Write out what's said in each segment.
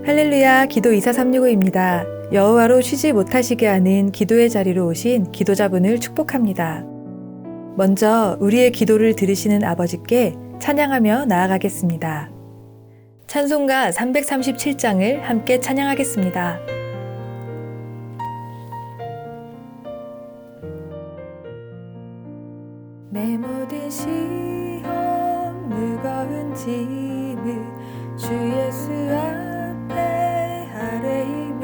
할렐루야, 기도 24365입니다. 여호와로 쉬지 못하시게 하는 기도의 자리로 오신 기도자분을 축복합니다. 먼저 우리의 기도를 들으시는 아버지께 찬양하며 나아가겠습니다. 찬송가 337장을 함께 찬양하겠습니다. 내 모든 시험 무거운 짐을 주 예수 앞에 아뢰이며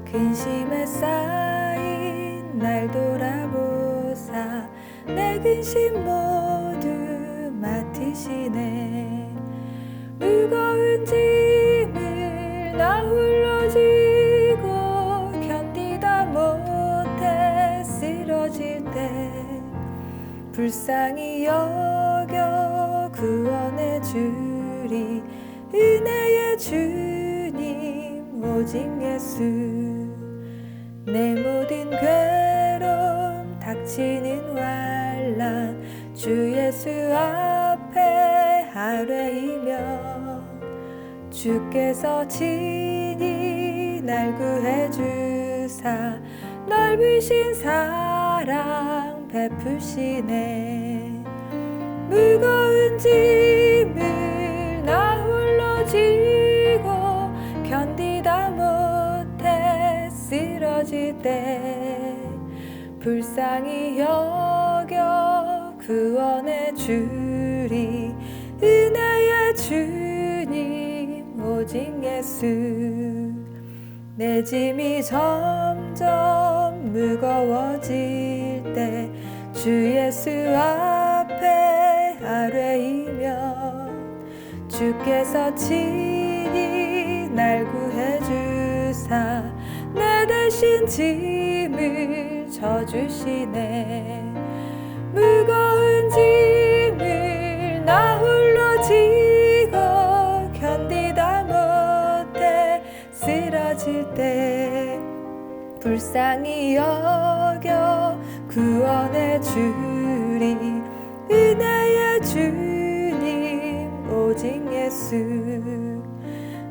근심에 쌓인 날 돌아보사 내 근심 모두 맡으시네. 무거운 짐을 나 홀로 지고 견디다 못해 쓰러질 때 불쌍히 여겨 구원해 주리 은혜의 주님 오직 예수. 내 모든 괴로움 닥치는 환난 주 예수 앞에 아뢰이며 주께서 친히 날 구해 주사 넓으신 사랑 베푸시네. 무거운 짐을 나 홀로 지고 견디다 못해 쓰러질 때 불쌍히 여겨 구원해 주리 은혜의 주님 오직 예수. 내 짐이 점점 무거워질 때 주 예수 앞에 아뢰이며 주께서 친히 날 구해 주사 내 대신 짐을 져주시네. 무거운 짐을 나 홀로 지고 견디다 못해 쓰러질 때 불쌍히 여겨 구원해 주리 은혜의 주님 오직 예수.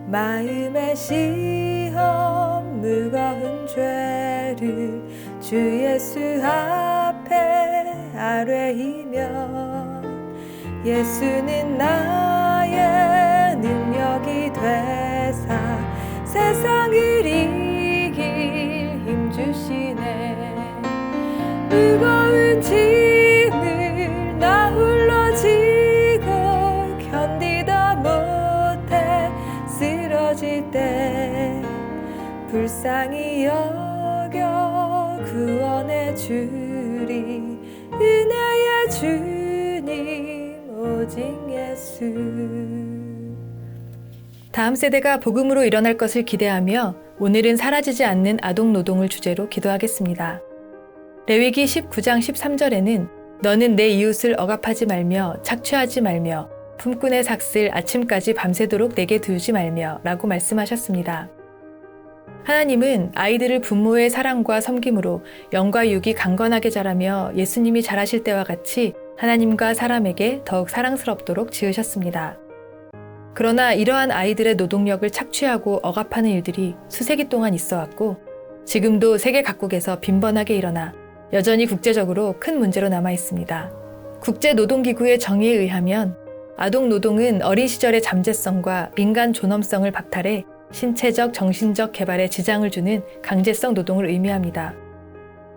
마음의 시험 무거운 죄를 주 예수 앞에 아뢰이며 예수는 나의 능력이 되사 세상을 이길 힘 주시네. 무거운 짐을 나 홀로 지고 견디다 못해 쓰러질 때 불쌍히 여겨 구원해 주리 은혜의 주님 오직 예수. 다음 세대가 복음으로 일어날 것을 기대하며 오늘은 사라지지 않는 아동 노동을 주제로 기도하겠습니다. 레위기 19장 13절에는 너는 내 이웃을 억압하지 말며 착취하지 말며 품꾼의 삭슬 아침까지 밤새도록 내게 두지 말며 라고 말씀하셨습니다. 하나님은 아이들을 부모의 사랑과 섬김으로 영과 육이 강건하게 자라며 예수님이 자라실 때와 같이 하나님과 사람에게 더욱 사랑스럽도록 지으셨습니다. 그러나 이러한 아이들의 노동력을 착취하고 억압하는 일들이 수세기 동안 있어왔고 지금도 세계 각국에서 빈번하게 일어나 여전히 국제적으로 큰 문제로 남아 있습니다. 국제노동기구의 정의에 의하면 아동 노동은 어린 시절의 잠재성과 인간 존엄성을 박탈해 신체적, 정신적 개발에 지장을 주는 강제성 노동을 의미합니다.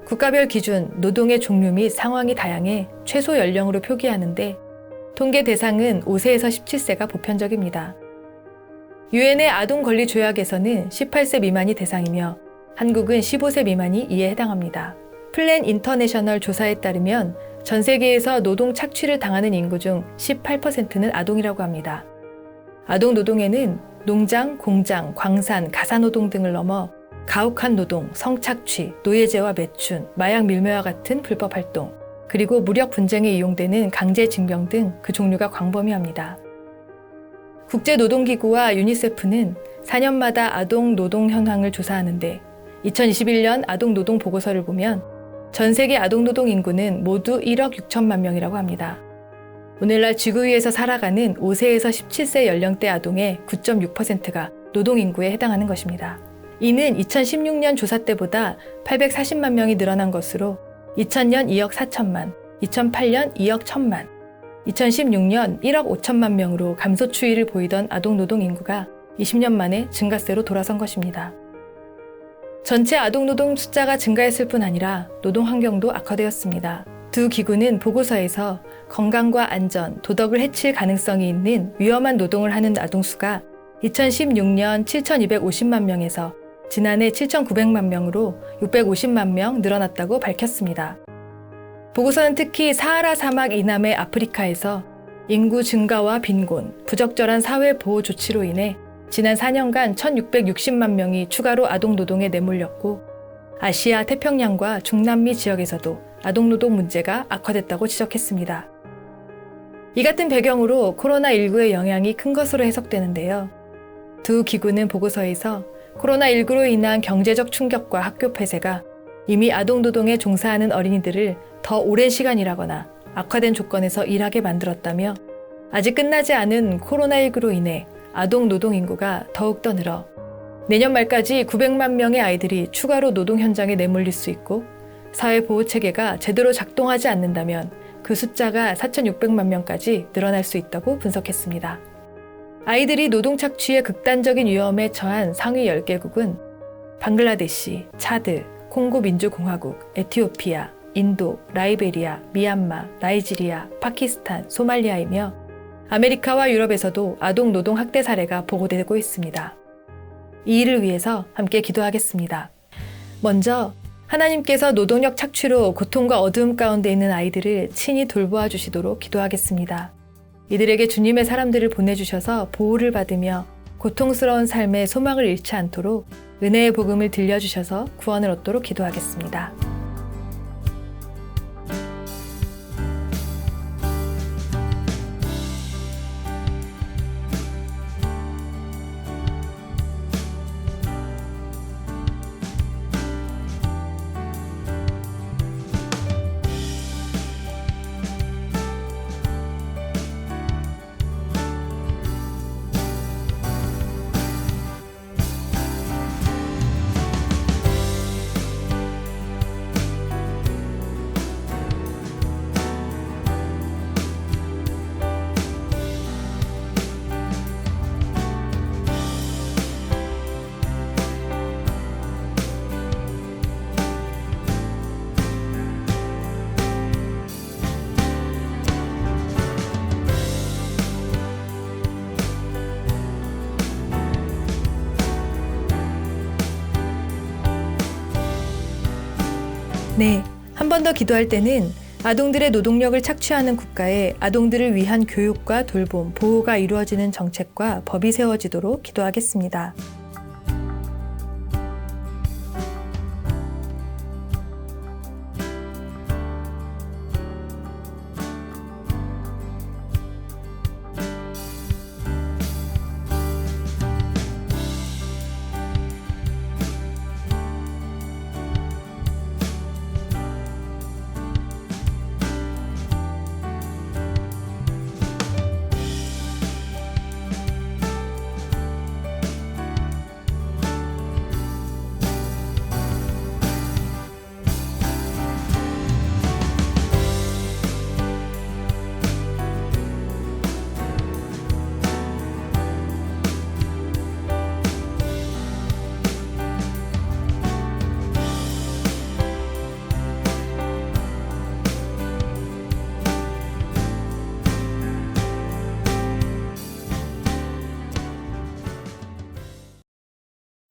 국가별 기준, 노동의 종류 및 상황이 다양해 최소 연령으로 표기하는데 통계 대상은 5세에서 17세가 보편적입니다. 유엔의 아동 권리 조약에서는 18세 미만이 대상이며 한국은 15세 미만이 이에 해당합니다. 플랜 인터내셔널 조사에 따르면 전 세계에서 노동 착취를 당하는 인구 중 18%는 아동이라고 합니다. 아동 노동에는 농장, 공장, 광산, 가사노동 등을 넘어 가혹한 노동, 성착취, 노예제와 매춘, 마약 밀매와 같은 불법 활동, 그리고 무력 분쟁에 이용되는 강제징병 등 그 종류가 광범위합니다. 국제노동기구와 유니세프는 4년마다 아동 노동 현황을 조사하는데 2021년 아동 노동 보고서를 보면 전 세계 아동 노동 인구는 모두 1억 6천만 명이라고 합니다. 오늘날 지구 위에서 살아가는 5세에서 17세 연령대 아동의 9.6%가 노동인구에 해당하는 것입니다. 이는 2016년 조사 때보다 840만 명이 늘어난 것으로 2000년 2억 4천만, 2008년 2억 1천만, 2016년 1억 5천만 명으로 감소 추이를 보이던 아동 노동 인구가 20년 만에 증가세로 돌아선 것입니다. 전체 아동 노동 숫자가 증가했을 뿐 아니라 노동 환경도 악화되었습니다. 두 기구는 보고서에서 건강과 안전, 도덕을 해칠 가능성이 있는 위험한 노동을 하는 아동 수가 2016년 7,250만 명에서 지난해 7,900만 명으로 650만 명 늘어났다고 밝혔습니다. 보고서는 특히 사하라 사막 이남의 아프리카에서 인구 증가와 빈곤, 부적절한 사회 보호 조치로 인해 지난 4년간 1,660만 명이 추가로 아동 노동에 내몰렸고 아시아 태평양과 중남미 지역에서도 아동 노동 문제가 악화됐다고 지적했습니다. 이 같은 배경으로 코로나19의 영향이 큰 것으로 해석되는데요. 두 기구는 보고서에서 코로나19로 인한 경제적 충격과 학교 폐쇄가 이미 아동 노동에 종사하는 어린이들을 더 오랜 시간 일하거나 악화된 조건에서 일하게 만들었다며 아직 끝나지 않은 코로나19로 인해 아동 노동 인구가 더욱더 늘어 내년 말까지 900만 명의 아이들이 추가로 노동 현장에 내몰릴 수 있고 사회보호체계가 제대로 작동하지 않는다면 그 숫자가 4,600만 명까지 늘어날 수 있다고 분석했습니다. 아이들이 노동 착취의 극단적인 위험에 처한 상위 10개국은 방글라데시, 차드, 콩고 민주공화국, 에티오피아, 인도, 라이베리아, 미얀마, 나이지리아, 파키스탄, 소말리아이며 아메리카와 유럽에서도 아동 노동 학대 사례가 보고되고 있습니다. 이 일을 위해서 함께 기도하겠습니다. 먼저 하나님께서 노동력 착취로 고통과 어두움 가운데 있는 아이들을 친히 돌보아 주시도록 기도하겠습니다. 이들에게 주님의 사람들을 보내주셔서 보호를 받으며 고통스러운 삶에 소망을 잃지 않도록 은혜의 복음을 들려주셔서 구원을 얻도록 기도하겠습니다. 네, 한 번 더 기도할 때는 아동들의 노동력을 착취하는 국가에 아동들을 위한 교육과 돌봄, 보호가 이루어지는 정책과 법이 세워지도록 기도하겠습니다.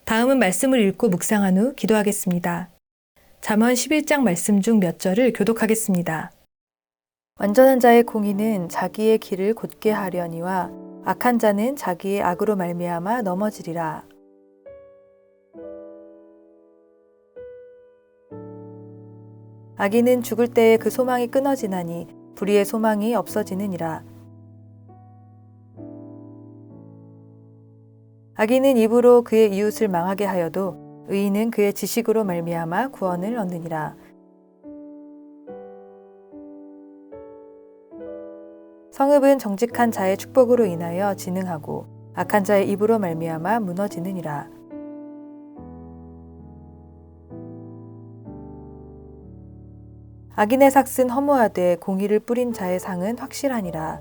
다음은 말씀을 읽고 묵상한 후 기도하겠습니다. 잠언 11장 말씀 중 몇 절을 교독하겠습니다. 완전한 자의 공의는 자기의 길을 곧게 하려니와 악한 자는 자기의 악으로 말미암아 넘어지리라. 악인은 죽을 때에 그 소망이 끊어지나니 불의의 소망이 없어지느니라. 악인은 입으로 그의 이웃을 망하게 하여도 의인은 그의 지식으로 말미암아 구원을 얻느니라. 성읍은 정직한 자의 축복으로 인하여 진흥하고 악한 자의 입으로 말미암아 무너지느니라. 악인의 삭은 허무하되 공의를 뿌린 자의 상은 확실하니라.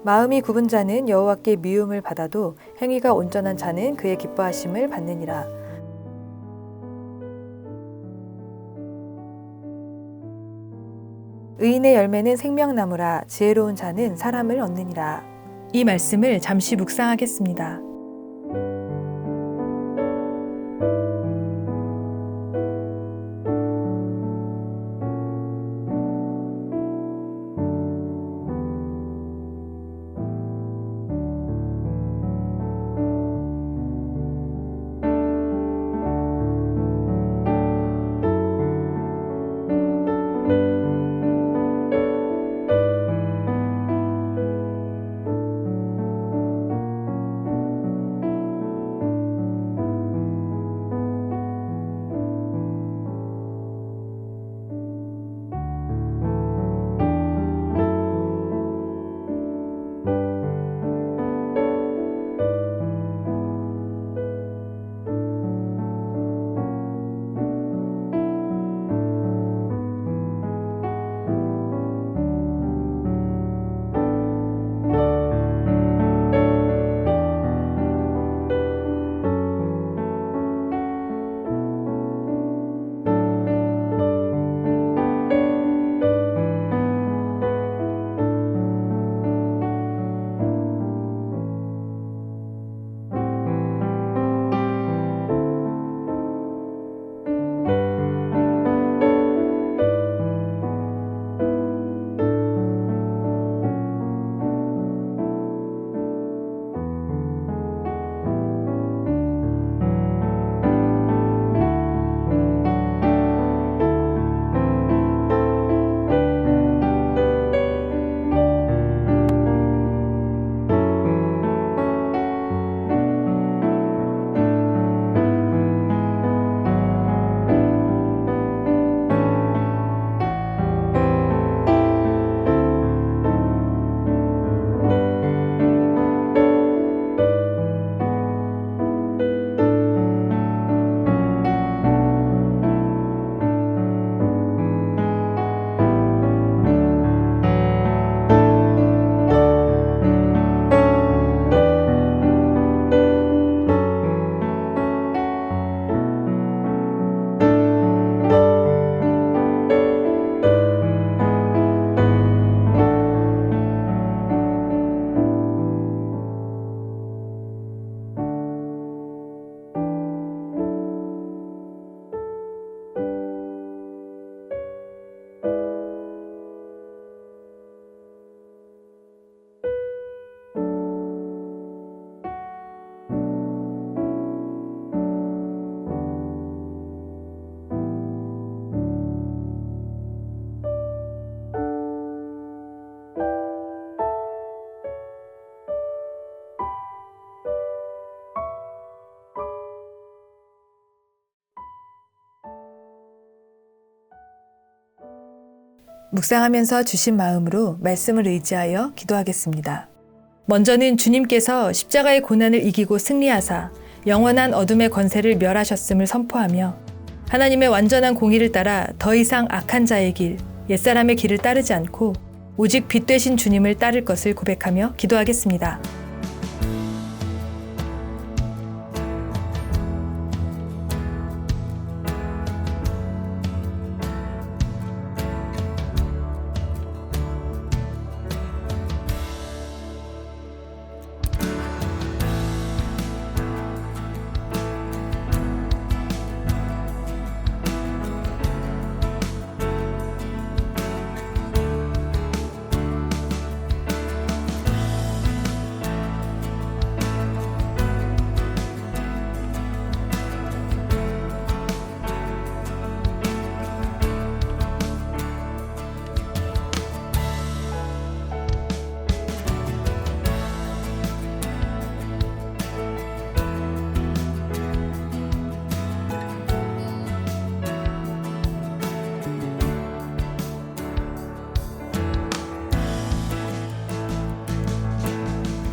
마음이 굽은 자는 여호와께 미움을 받아도 행위가 온전한 자는 그의 기뻐하심을 받느니라. 의인의 열매는 생명나무라. 지혜로운 자는 사람을 얻느니라. 이 말씀을 잠시 묵상하겠습니다. 묵상하면서 주신 마음으로 말씀을 의지하여 기도하겠습니다. 먼저는 주님께서 십자가의 고난을 이기고 승리하사 영원한 어둠의 권세를 멸하셨음을 선포하며 하나님의 완전한 공의를 따라 더 이상 악한 자의 길, 옛사람의 길을 따르지 않고 오직 빛 되신 주님을 따를 것을 고백하며 기도하겠습니다.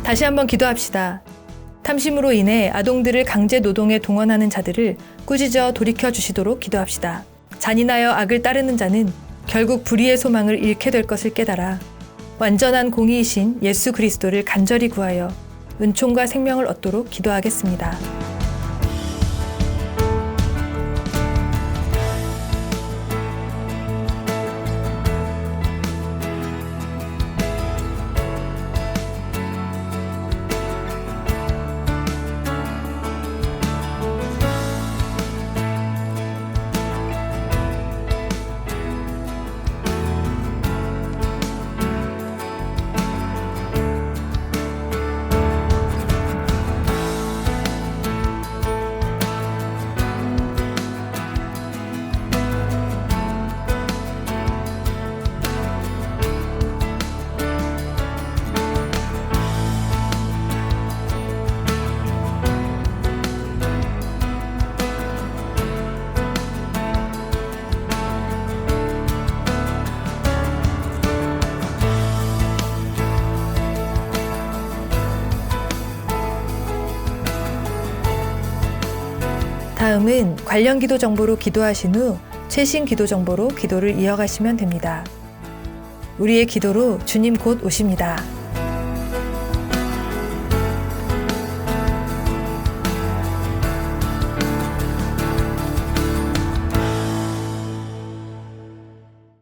다시 한번 기도합시다. 탐심으로 인해 아동들을 강제 노동에 동원하는 자들을 꾸짖어 돌이켜 주시도록 기도합시다. 잔인하여 악을 따르는 자는 결국 불의의 소망을 잃게 될 것을 깨달아 완전한 공의이신 예수 그리스도를 간절히 구하여 은총과 생명을 얻도록 기도하겠습니다. 다음은 관련 기도 정보로 기도하신 후 최신 기도 정보로 기도를 이어가시면 됩니다. 우리의 기도로 주님 곧 오십니다.